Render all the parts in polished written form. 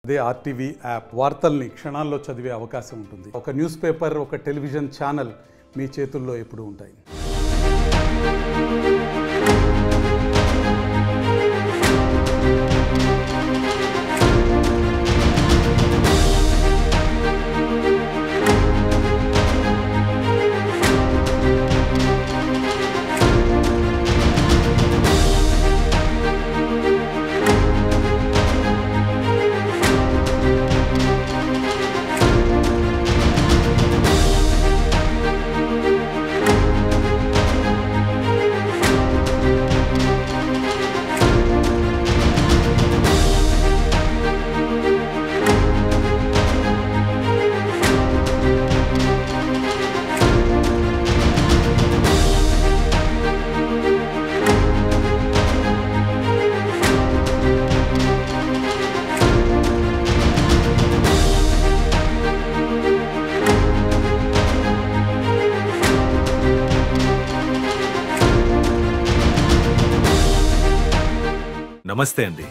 అదే RTV app వార్తల్ని క్షణాల్లో చదివే అవకాశం ఉంటుంది. ఒక న్యూస్ పేపర్, ఒక టెలివిజన్ ఛానల్ మీ చేతుల్లో ఎప్పుడూ ఉంటాయి. నమస్తే అండి.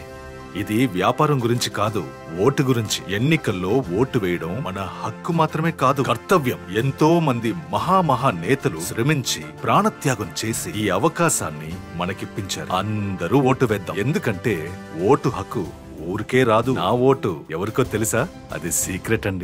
ఇది వ్యాపారం గురించి కాదు, ఓటు గురించి. ఎన్నికల్లో ఓటు వేయడం మన హక్కు మాత్రమే కాదు, కర్తవ్యం. ఎంతో మంది మహా నేతలు శ్రమించి ప్రాణత్యాగం చేసి ఈ అవకాశాన్ని మనకిప్పించారు. అందరూ ఓటు వేద్దాం. ఎందుకంటే ఓటు హక్కు ఊరికే రాదు. నా ఓటు ఎవరికో తెలుసా? అది సీక్రెట్ అండి.